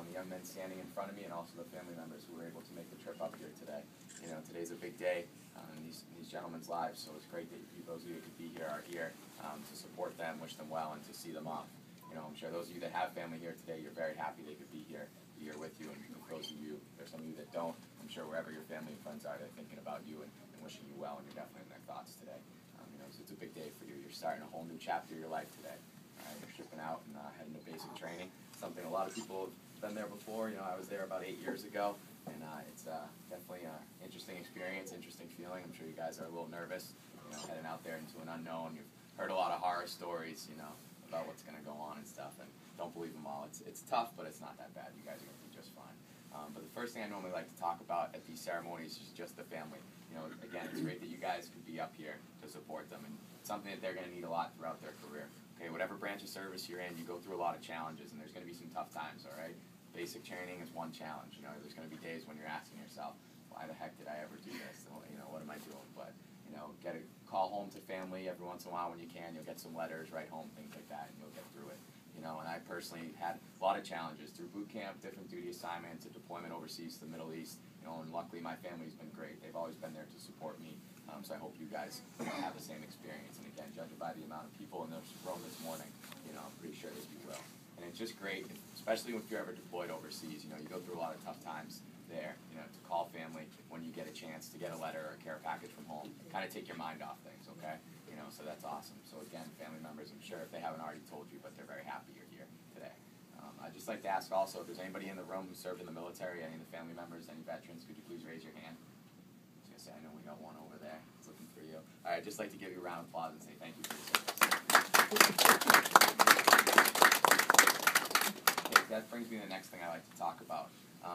the young men standing in front of me, and also the family members who were able to make the trip up here today. You know, today's a big day in these gentlemen's lives, so it's great that those of you who could be here are here to support them, wish them well, and to see them off. You know, I'm sure those of you that have family here today, you're very happy they could be here with you, and for those of you, there's some of you that don't, I'm sure wherever your family and friends are, they're thinking about you and wishing you well, and you're definitely in their thoughts today. You know, so it's a big day for you. You're starting a whole new chapter of your life today. You're shipping out and heading to basic training, something a lot of people have been there before. You know, I was there about 8 years ago, and it's definitely an interesting experience, interesting feeling. I'm sure you guys are a little nervous, you know, heading out there into an unknown. You've heard a lot of horror stories, you know, about what's going to go on and stuff, and don't believe them all. It's tough, but it's not that bad. You guys are going to be just fine. But the first thing I normally like to talk about at these ceremonies is just the family. You know, again, it's great that you guys could be up here to support them, and it's something that they're going to need a lot throughout their career. Okay, whatever branch of service you're in, you go through a lot of challenges, and there's going to be some tough times, all right? Basic training is one challenge. You know, there's going to be days when you're asking yourself, why the heck did I ever do this? You know, what am I doing? But, you know, get a call home to family every once in a while when you can. You'll get some letters, write home, things like that, and you'll get through it. You know, and I personally had a lot of challenges through boot camp, different duty assignments, a deployment overseas to the Middle East. You know, and luckily my family's been great. They've always been there to support me. So I hope you guys have the same experience. And again, judging by the amount of people in this room this morning, you know, I'm pretty sure that you will. And it's just great, especially if you're ever deployed overseas. You know, you go through a lot of tough times there. You know, to call family when you get a chance to get a letter or a care package from home, kind of take your mind off things, okay? You know, so that's awesome. So again, family members, I'm sure if they haven't already told you, but they're very happy you're here today. I'd just like to ask also, if there's anybody in the room who served in the military, any of the family members, any veterans, could you please raise your hand? I was going to say, I know we got one over there. It's looking for you. All right, I'd just like to give you a round of applause and say thank you for your service. Okay, that brings me to the next thing I like to talk about.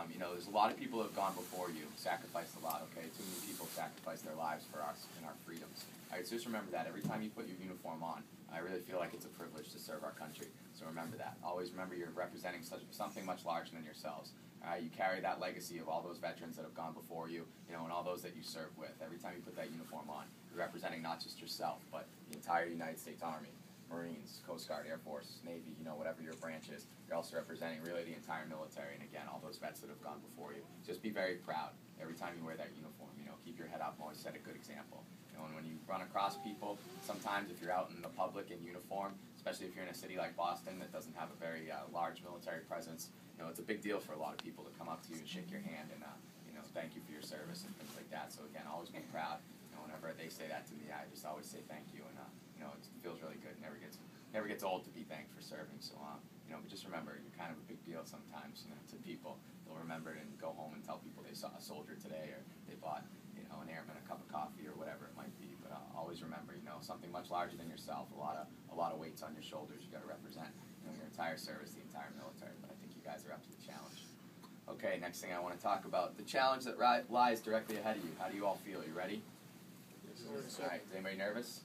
You know, there's a lot of people who have gone before you, sacrificed a lot, okay? Too many people sacrifice their lives for us and our freedoms. All right, so just remember that. Every time you put your uniform on, I really feel like it's a privilege to serve our country. So remember that. Always remember you're representing something much larger than yourselves. You carry that legacy of all those veterans that have gone before you, you know, and all those that you serve with. Every time you put that uniform on, you're representing not just yourself, but the entire United States Army, Marines, Coast Guard, Air Force, Navy, you know, whatever your branch is. You're also representing really the entire military, and again, all those vets that have gone before you. Just be very proud every time you wear that uniform. You know, keep your head up and always set a good example. You know, and when you run across people, sometimes if you're out in the public in uniform, especially if you're in a city like Boston that doesn't have a very large military presence, you know, it's a big deal for a lot of people to come up to you and shake your hand and, you know, thank you for your service and things like that. So again, always be proud. You know, whenever they say that to me, I just always say thank you, and you know, it feels really good. It never gets old to be thanked for serving. So you know, but just remember, you're kind of a big deal sometimes, you know, to people. They'll remember it and go home and tell people they saw a soldier today, or they bought, you know, an airman a cup of coffee or whatever it might be. But always remember, you know, something much larger than yourself. A lot of weights on your shoulders. You got to represent, you know, your entire service, the entire military. But I think you guys are up to the challenge. Okay, next thing I want to talk about, the challenge that lies directly ahead of you. How do you all feel? You ready? Yes, sir. All right. Is anybody nervous?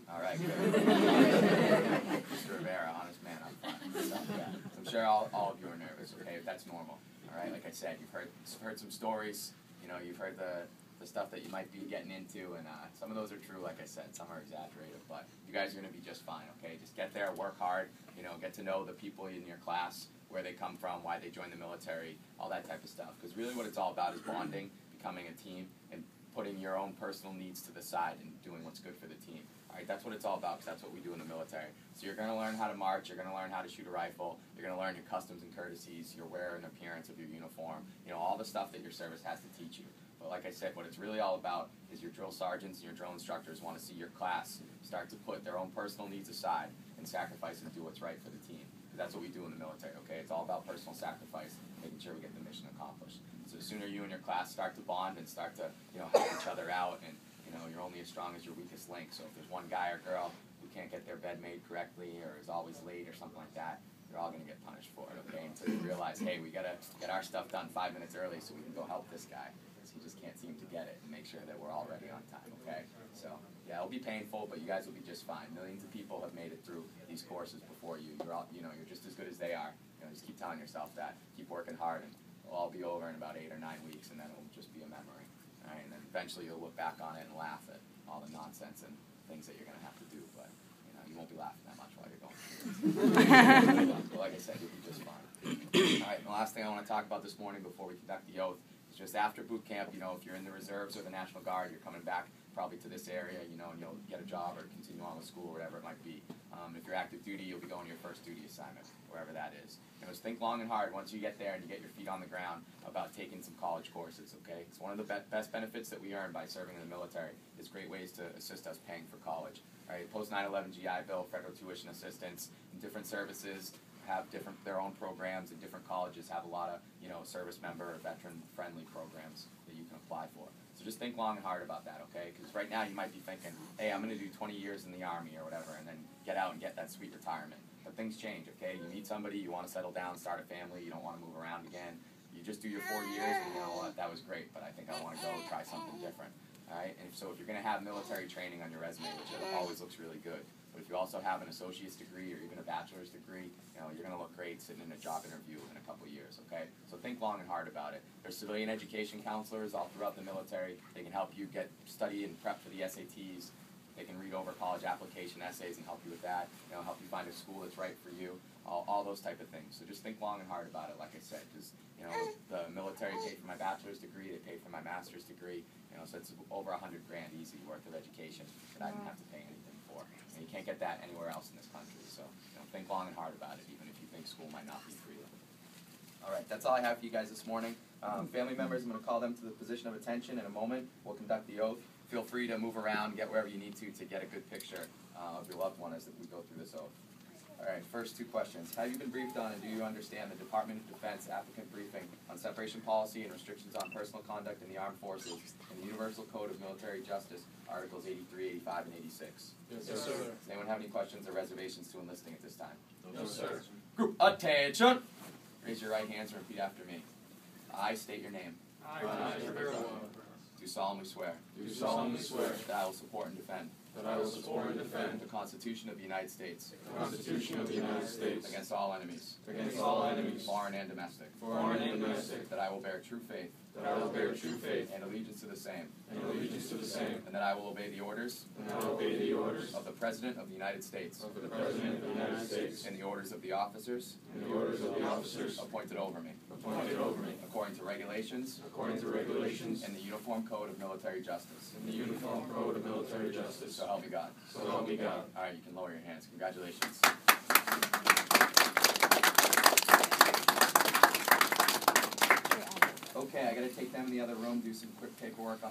All right, good. Mr. Rivera, honest man, I'm fine. So, yeah. So I'm sure all of you are nervous, okay? That's normal. All right, like I said, you've heard some stories. You know, you've heard the stuff that you might be getting into, and some of those are true, like I said. Some are exaggerated, but you guys are going to be just fine, okay? Just get there, work hard, you know, get to know the people in your class, where they come from, why they joined the military, all that type of stuff. Because really what it's all about is bonding, becoming a team, and putting your own personal needs to the side and doing what's good for the team. All right, that's what it's all about, because that's what we do in the military. So you're going to learn how to march, you're going to learn how to shoot a rifle, you're going to learn your customs and courtesies, your wear and appearance of your uniform, you know, all the stuff that your service has to teach you. But like I said, what it's really all about is your drill sergeants and your drill instructors want to see your class start to put their own personal needs aside and sacrifice and do what's right for the team. Because that's what we do in the military, okay? It's all about personal sacrifice, making sure we get the mission accomplished. So the sooner you and your class start to bond and start to, you know, help each other out, and you know, you're only as strong as your weakest link. So if there's one guy or girl who can't get their bed made correctly or is always late or something like that, you're all going to get punished for it, okay? Until you realize, hey, we got to get our stuff done 5 minutes early so we can go help this guy, because he just can't seem to get it, and make sure that we're all ready on time, okay? So, yeah, it'll be painful, but you guys will be just fine. Millions of people have made it through these courses before you. You're all, you know, you're just as good as they are. You know, just keep telling yourself that. Keep working hard, and it'll all be over in about 8 or 9 weeks, and then it'll just be a memory. All right, and then eventually you'll look back on it and laugh at all the nonsense and things that you're going to have to do, but you know, you won't be laughing that much while you're going through it. But like I said, you'll be just fine. last thing I want to talk about this morning before we conduct the oath is just after boot camp, if you're in the reserves or the National Guard, you're coming back probably to this area, and you'll get a job or continue on with school or whatever it might be. If you're active duty, you'll be going to your first duty assignment, wherever that is. Just think long and hard once you get there and you get your feet on the ground about taking some college courses, okay? It's one of the best benefits that we earn by serving in the military is great ways to assist us paying for college, right? Post 9/11 GI Bill, federal tuition assistance, and different services have their own programs, and different colleges have a lot of, service member or veteran-friendly programs that you can apply for. So just think long and hard about that, okay? Because right now you might be thinking, hey, I'm going to do 20 years in the Army or whatever, and then get out and get that sweet retirement. But things change, okay? You meet somebody, you want to settle down, start a family, you don't want to move around again. You just do your 4 years, and you know what, that was great, but I think I want to go try something different, all right? And so if you're going to have military training on your resume, which always looks really good, but if you also have an associate's degree or even a bachelor's degree, you're going to look great sitting in a job interview in a couple of years, okay? So think long and hard about it. There's civilian education counselors all throughout the military. They can help you study and prep for the SATs. They can read over college application essays and help you with that, help you find a school that's right for you, all those type of things. So just think long and hard about it, like I said, because, the military paid for my bachelor's degree, they paid for my master's degree, so it's over $100 grand easy worth of education that I didn't have to pay anything for. And you can't get that anywhere else in this country, so think long and hard about it, even if you think school might not be for you. All right, that's all I have for you guys this morning. Family members, I'm going to call them to the position of attention in a moment. We'll conduct the oath. Feel free to move around, get wherever you need to get a good picture of your loved one as we go through this oath. All right, first 2 questions. Have you been briefed on and do you understand the Department of Defense applicant briefing on separation policy and restrictions on personal conduct in the armed forces and the Universal Code of Military Justice, Articles 83, 85, and 86? Yes, sir. Does anyone have any questions or reservations to enlisting at this time? No, sir. Group attention! Raise your right hands and repeat after me. I state your name. I, Do solemnly swear. do solemnly swear That I will support and defend that I will support and defend the Constitution of the United States the Constitution of the United States against all enemies, against all enemies, foreign and domestic. foreign and domestic, That I will bear true faith that I will bear true faith and allegiance to the same, and allegiance to the same, and that I will obey the orders and I will obey the orders of the President of the United States of the President of the United States and the orders of the officers and the orders of the officers appointed over me, appointed over me, according to regulations according to regulations and the Uniform Code of Military Justice. and the Uniform Code of Military Justice. So help me God. So help me God. All right, you can lower your hands. Congratulations. Okay, I got to take them in the other room, do some quick paperwork on